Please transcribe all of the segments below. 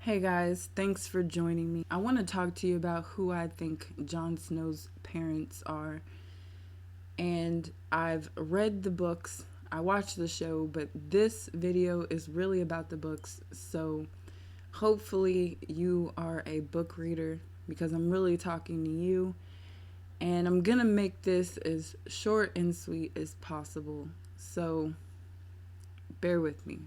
Hey guys, thanks for joining me. I want to talk to you about who I think Jon Snow's parents are. And I've read the books, I watched the show, but this video is really about the books. So hopefully you are a book reader because I'm really talking to you. And I'm going to make this as short and sweet as possible. So bear with me.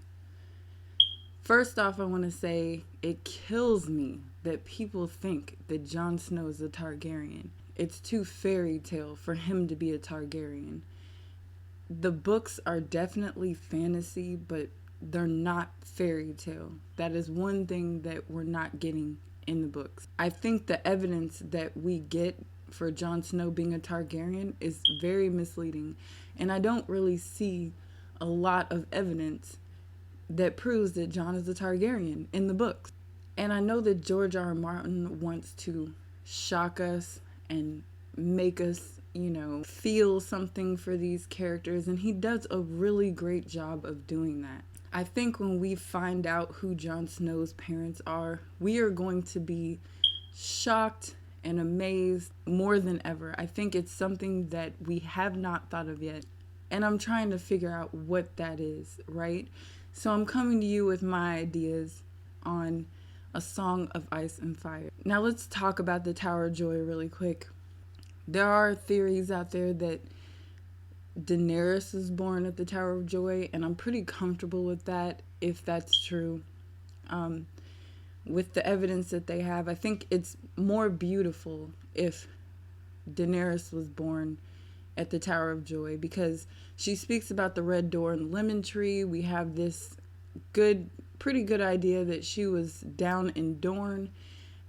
First off, I want to say it kills me that people think that Jon Snow is a Targaryen. It's too fairy tale for him to be a Targaryen. The books are definitely fantasy, but they're not fairy tale. That is one thing that we're not getting in the books. I think the evidence that we get for Jon Snow being a Targaryen is very misleading, and I don't really see a lot of evidence that proves that Jon is a Targaryen in the books. And I know that George R. R. Martin wants to shock us and make us, feel something for these characters, and he does a really great job of doing that. I think when we find out who Jon Snow's parents are, we are going to be shocked and amazed more than ever. I think it's something that we have not thought of yet, and I'm trying to figure out what that is, right? So I'm coming to you with my ideas on A Song of Ice and Fire. Now let's talk about the Tower of Joy really quick. There are theories out there that Daenerys was born at the Tower of Joy, and I'm pretty comfortable with that if that's true. With the evidence that they have, I think it's more beautiful if Daenerys was born at the Tower of Joy, because she speaks about the red door and the lemon tree. We have this pretty good idea that she was down in Dorne,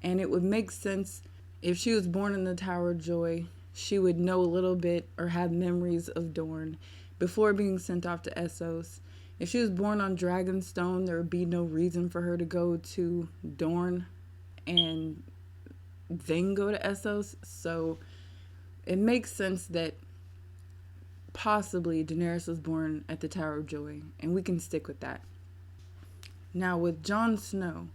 and it would make sense if she was born in the Tower of Joy. She would know a little bit or have memories of Dorne before being sent off to Essos. If she was born on Dragonstone, there would be no reason for her to go to Dorne and then go to Essos. So it makes sense that possibly Daenerys was born at the Tower of Joy, and we can stick with that. Now with Jon Snow,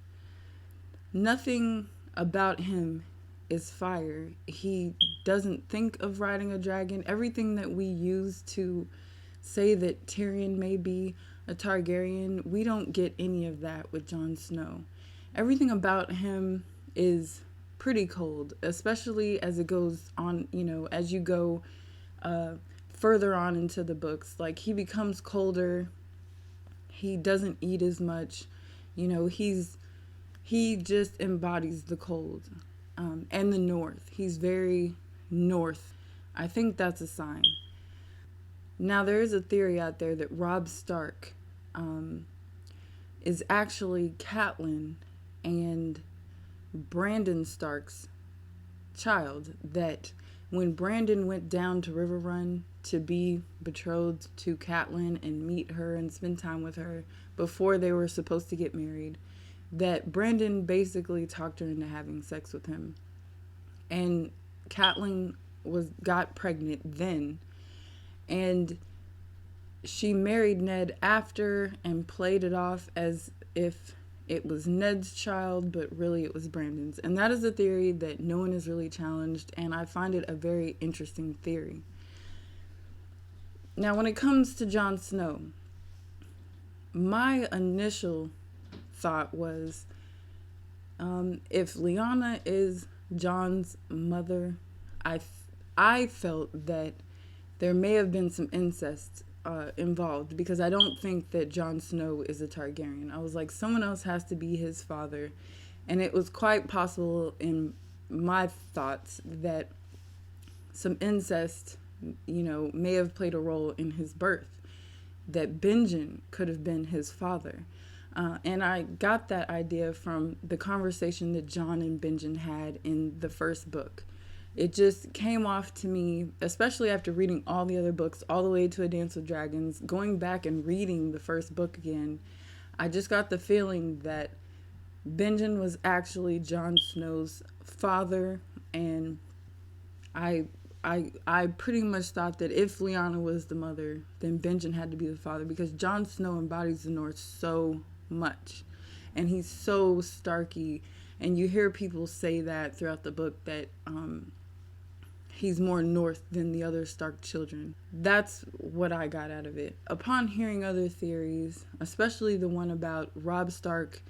nothing about him is fire. He doesn't think of riding a dragon. Everything that we use to say that Tyrion may be a Targaryen, we don't get any of that with Jon Snow. Everything about him is pretty cold, especially as it goes on, as you go further on into the books. Like, he becomes colder, he doesn't eat as much, he just embodies the cold, and the north. He's very north. I think that's a sign. Now there is a theory out there that Robb Stark is actually Catlyn and Brandon Stark's child, that when Brandon went down to Riverrun to be betrothed to Catlyn and meet her and spend time with her before they were supposed to get married, that Brandon basically talked her into having sex with him. And Catlyn got pregnant then, and she married Ned after and played it off as if it was Ned's child, but really it was Brandon's. And that is a theory that no one has really challenged, and I find it a very interesting theory. Now, when it comes to Jon Snow, my initial thought was, if Lyanna is Jon's mother, I felt that there may have been some incest involved, because I don't think that Jon Snow is a Targaryen. I was like, someone else has to be his father, and it was quite possible in my thoughts that some incest, may have played a role in his birth, that Benjen could have been his father. And I got that idea from the conversation that Jon and Benjen had in the first book. It just came off to me, especially after reading all the other books, all the way to A Dance with Dragons, going back and reading the first book again. I just got the feeling that Benjen was actually Jon Snow's father, and I pretty much thought that if Lyanna was the mother, then Benjen had to be the father, because Jon Snow embodies the North so much. and he's so Starky. And you hear people say that throughout the book, that he's more North than the other Stark children. That's what I got out of it. Upon hearing other theories, especially the one about Robb Stark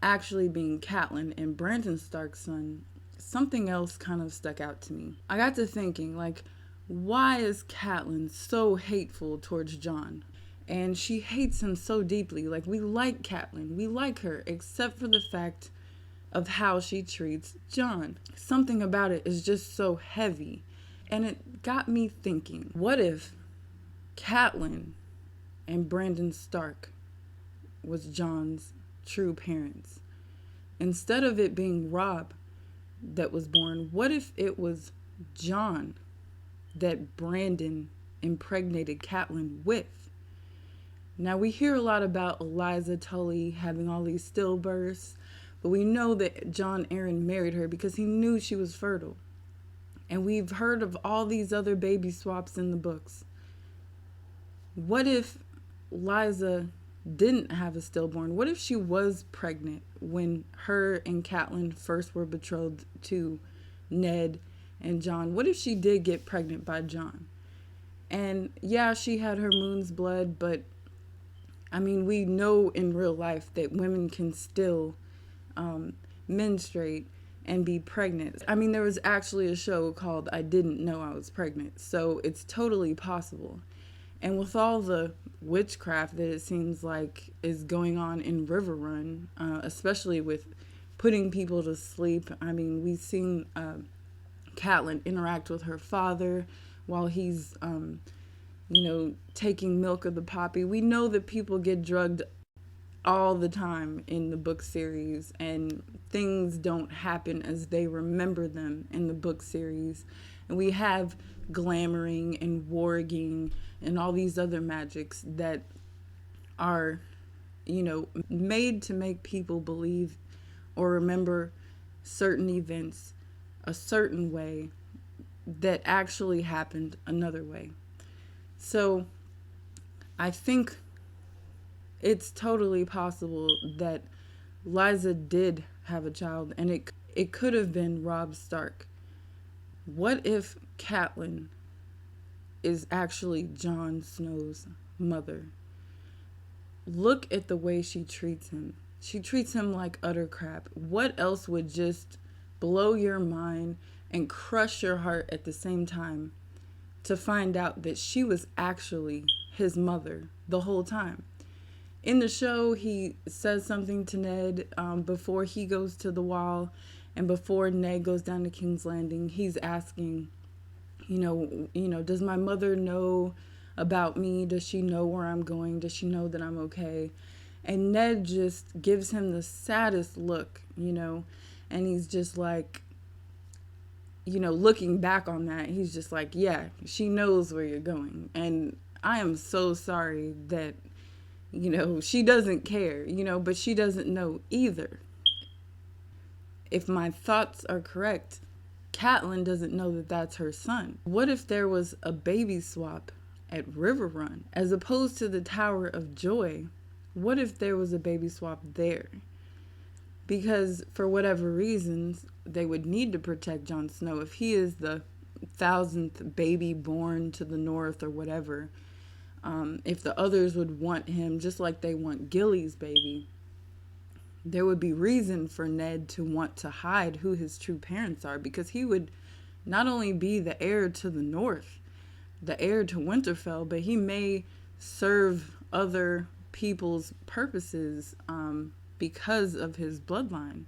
actually being Catlyn and Brandon Stark's son, something else kind of stuck out to me. I got to thinking, like, why is Catlyn so hateful towards Jon? And she hates him so deeply. Like, we like Catlyn, we like her, except for the fact of how she treats Jon. Something about it is just so heavy. And it got me thinking, what if Catlyn and Brandon Stark was Jon's true parents? Instead of it being Robb that was born, what if it was Jon that Brandon impregnated Catlyn with? Now, we hear a lot about Eliza Tully having all these stillbirths, but we know that Jon Arryn married her because he knew she was fertile. And we've heard of all these other baby swaps in the books. What if Liza didn't have a stillborn? What if she was pregnant when her and Catlyn first were betrothed to Ned and Jon? What if she did get pregnant by Jon? And yeah, she had her moon's blood, but I mean, we know in real life that women can still menstruate and be pregnant. I mean, there was actually a show called I Didn't Know I Was Pregnant, so it's totally possible. And with all the witchcraft that it seems like is going on in Riverrun, especially with putting people to sleep, I mean, we've seen Catlyn interact with her father while he's, taking milk of the poppy. We know that people get drugged all the time in the book series, and things don't happen as they remember them in the book series. And we have glamoring and warging and all these other magics that are, made to make people believe or remember certain events a certain way that actually happened another way. So I think it's totally possible that Liza did have a child, and it could have been Robb Stark. What if Catlyn is actually Jon Snow's mother? Look at the way she treats him. She treats him like utter crap. What else would just blow your mind and crush your heart at the same time to find out that she was actually his mother the whole time? In the show, he says something to Ned before he goes to the wall, and before Ned goes down to King's Landing. He's asking, does my mother know about me? Does she know where I'm going? Does she know that I'm okay? And Ned just gives him the saddest look, and he's just like, looking back on that, he's just like, yeah, she knows where you're going. And I am so sorry that she doesn't care, but she doesn't know either. If my thoughts are correct, Catlyn doesn't know that that's her son. What if there was a baby swap at Riverrun as opposed to the Tower of Joy? What if there was a baby swap there? Because for whatever reasons, they would need to protect Jon Snow. If he is the 1,000th baby born to the north or whatever, if the others would want him just like they want Gilly's baby, there would be reason for Ned to want to hide who his true parents are, because he would not only be the heir to the north, the heir to Winterfell, but he may serve other people's purposes because of his bloodline.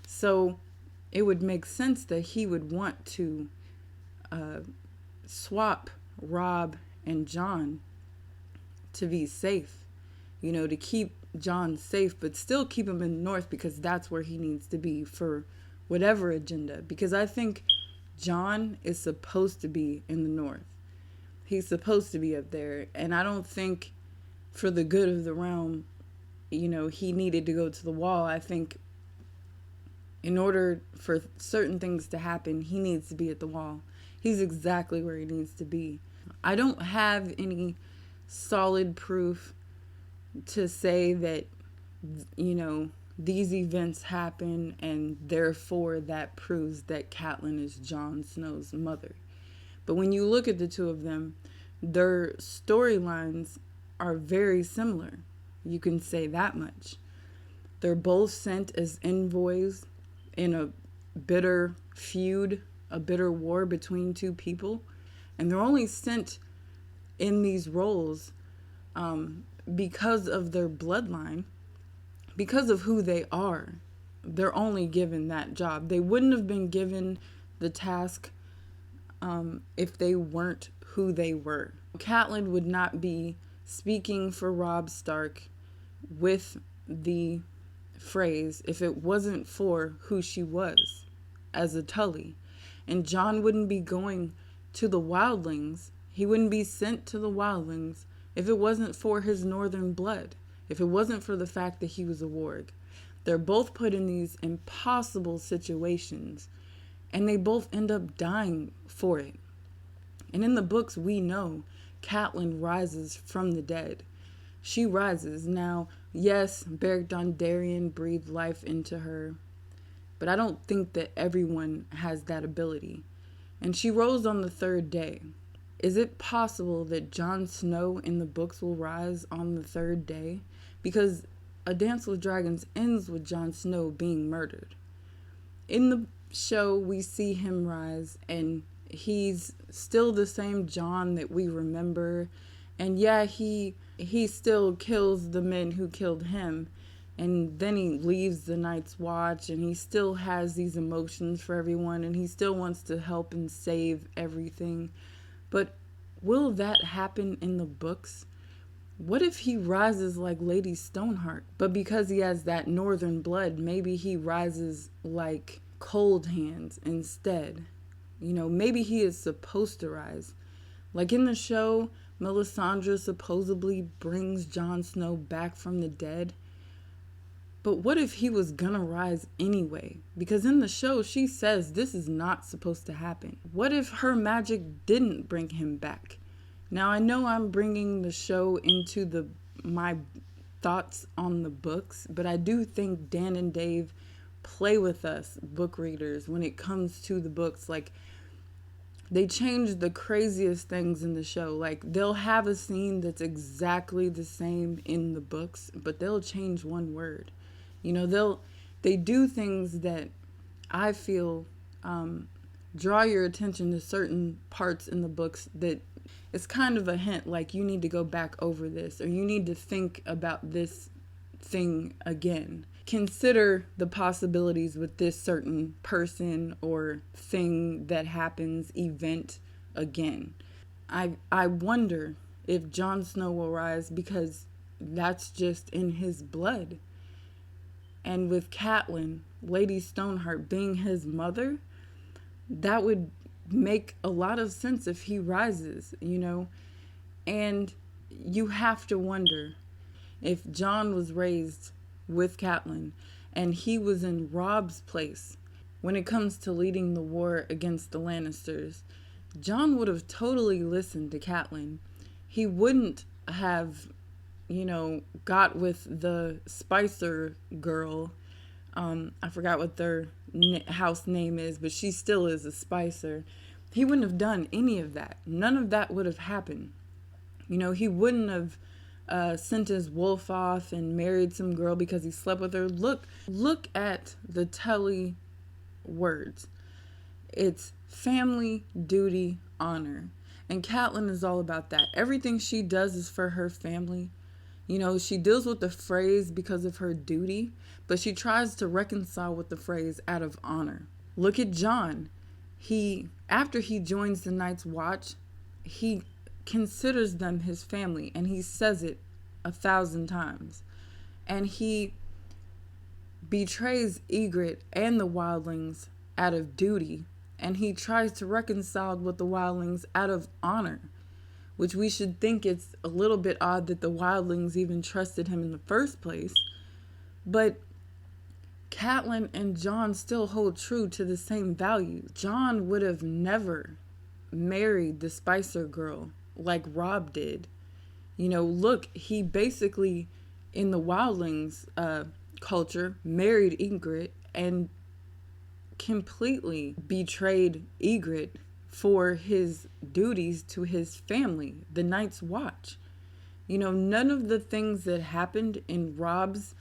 So it would make sense that he would want to swap Robb and Jon to be safe, to keep Jon safe, but still keep him in the north because that's where he needs to be for whatever agenda. Because I think Jon is supposed to be in the north. He's supposed to be up there. And I don't think for the good of the realm, he needed to go to the wall. I think in order for certain things to happen, he needs to be at the wall. He's exactly where he needs to be. I don't have any solid proof to say that, these events happen, and therefore that proves that Catlyn is Jon Snow's mother. But when you look at the two of them, their storylines are very similar. You can say that much. They're both sent as envoys in a bitter feud, a bitter war between two people. And they're only sent in these roles because of their bloodline, because of who they are. They're only given that job. They wouldn't have been given the task if they weren't who they were. Catlyn would not be speaking for Robb Stark with the phrase if it wasn't for who she was as a Tully. And Jon wouldn't be going to the wildlings. He wouldn't be sent to the wildlings if it wasn't for his northern blood, if it wasn't for the fact that he was a warg. They're both put in these impossible situations, and they both end up dying for it. And in the books, we know Catlyn rises from the dead. She rises. Now, yes, Beric Dondarrion breathed life into her, but I don't think that everyone has that ability. And she rose on the third day. Is it possible that Jon Snow in the books will rise on the third day? Because A Dance with Dragons ends with Jon Snow being murdered. In the show, we see him rise, and he's still the same Jon that we remember. And yeah, he still kills the men who killed him. And then he leaves the Night's Watch, and he still has these emotions for everyone, and he still wants to help and save everything. But will that happen in the books? What if he rises like Lady Stoneheart? But because he has that northern blood, maybe he rises like Cold Hands instead. You know, maybe he is supposed to rise. Like in the show, Melisandre supposedly brings Jon Snow back from the dead. But what if he was gonna rise anyway? Because in the show, she says this is not supposed to happen. What if her magic didn't bring him back? Now, I know I'm bringing the show into my thoughts on the books, but I do think Dan and Dave play with us, book readers, when it comes to the books. Like, they change the craziest things in the show. Like, they'll have a scene that's exactly the same in the books, but they'll change one word. You know, they do things that I feel draw your attention to certain parts in the books that it's kind of a hint, like you need to go back over this, or you need to think about this thing again. Consider the possibilities with this certain person or thing that happens, event again. I wonder if Jon Snow will rise because that's just in his blood. And with Catlyn, Lady Stoneheart being his mother, that would make a lot of sense if he rises, you know? And you have to wonder if Jon was raised with Catlyn and he was in Robb's place when it comes to leading the war against the Lannisters. Jon would have totally listened to Catlyn. He wouldn't have, you know, got with the Spicer girl. I forgot what their house name is, but she still is a Spicer. He wouldn't have done any of that. None of that would have happened. You know, he wouldn't have sent his wolf off and married some girl because he slept with her. Look at the Tully words. It's family, duty, honor. And Catlyn is all about that. Everything she does is for her family. You know, she deals with the phrase because of her duty, but she tries to reconcile with the phrase out of honor. Look at Jon. After he joins the Night's Watch, he considers them his family, and he says it 1,000 times. And he betrays Ygritte and the wildlings out of duty, and he tries to reconcile with the wildlings out of honor, which we should think it's a little bit odd that the wildlings even trusted him in the first place. But Catlyn and Jon still hold true to the same values. Jon would have never married the Spicer girl like Robb did. You know, look, he basically, in the wildlings, culture, married Ygritte, and completely betrayed Ygritte for his duties to his family, the Night's Watch. You know, none of the things that happened in Rob's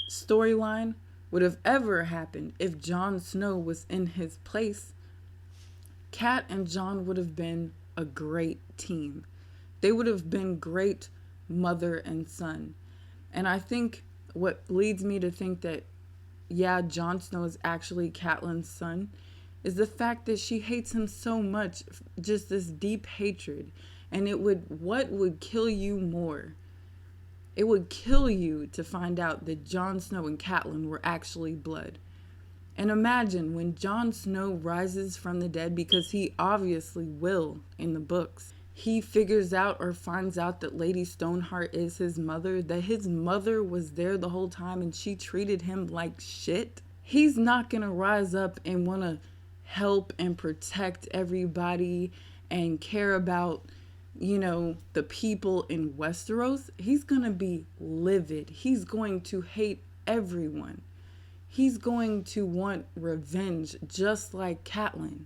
storyline would have ever happened if Jon Snow was in his place. Cat and Jon would have been a great team. They would have been great mother and son. And I think what leads me to think that, yeah, Jon Snow is actually Catelyn's son is the fact that she hates him so much, just this deep hatred. And what would kill you more? It would kill you to find out that Jon Snow and Catelyn were actually blood. And imagine when Jon Snow rises from the dead, because he obviously will in the books. He figures out or finds out that Lady Stoneheart is his mother, that his mother was there the whole time and she treated him like shit. He's not going to rise up and want to help and protect everybody and care about, you know, the people in Westeros. He's going to be livid. He's going to hate everyone. He's going to want revenge just like Catlyn.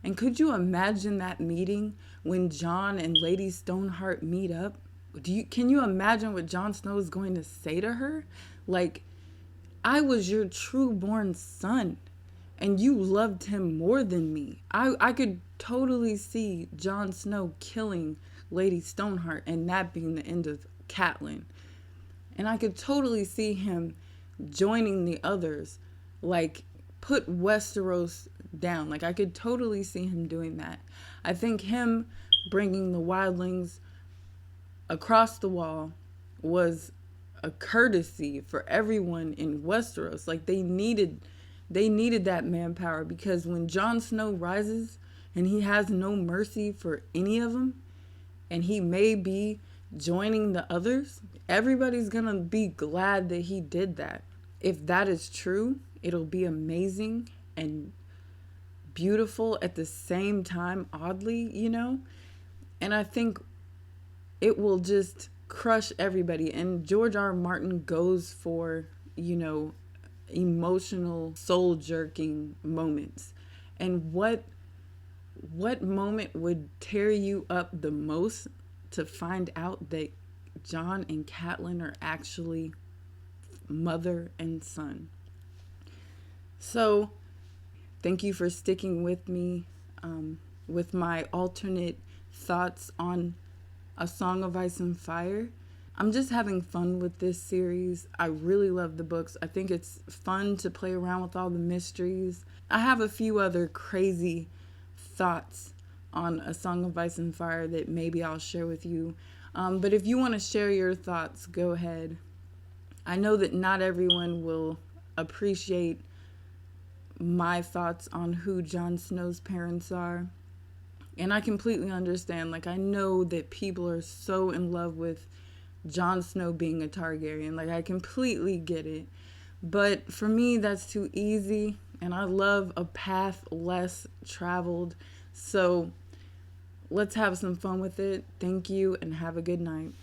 And could you imagine that meeting when Jon and Lady Stoneheart meet up? Can you imagine what Jon Snow is going to say to her? Like, I was your true born son and you loved him more than me. I could totally see Jon Snow killing Lady Stoneheart and that being the end of Catlyn. And I could totally see him joining the others, like put Westeros down. Like I could totally see him doing that. I think him bringing the wildlings across the wall was a courtesy for everyone in Westeros. Like they needed that manpower, because when Jon Snow rises and he has no mercy for any of them, and he may be joining the others, everybody's gonna be glad that he did that. If that is true, it'll be amazing and beautiful at the same time, oddly, you know? And I think it will just crush everybody. And George R. R. Martin goes for, you know, emotional, soul-jerking moments. And what moment would tear you up the most to find out that Jon and Catelyn are actually mother and son? So thank you for sticking with me with my alternate thoughts on A Song of Ice and Fire. I'm just having fun with this series. I really love the books. I think it's fun to play around with all the mysteries. I have a few other crazy thoughts on A Song of Ice and Fire that maybe I'll share with you. But if you want to share your thoughts, go ahead. I know that not everyone will appreciate my thoughts on who Jon Snow's parents are. And I completely understand. Like, I know that people are so in love with Jon Snow being a Targaryen. Like, I completely get it. But for me, that's too easy. And I love a path less traveled. So let's have some fun with it. Thank you and have a good night.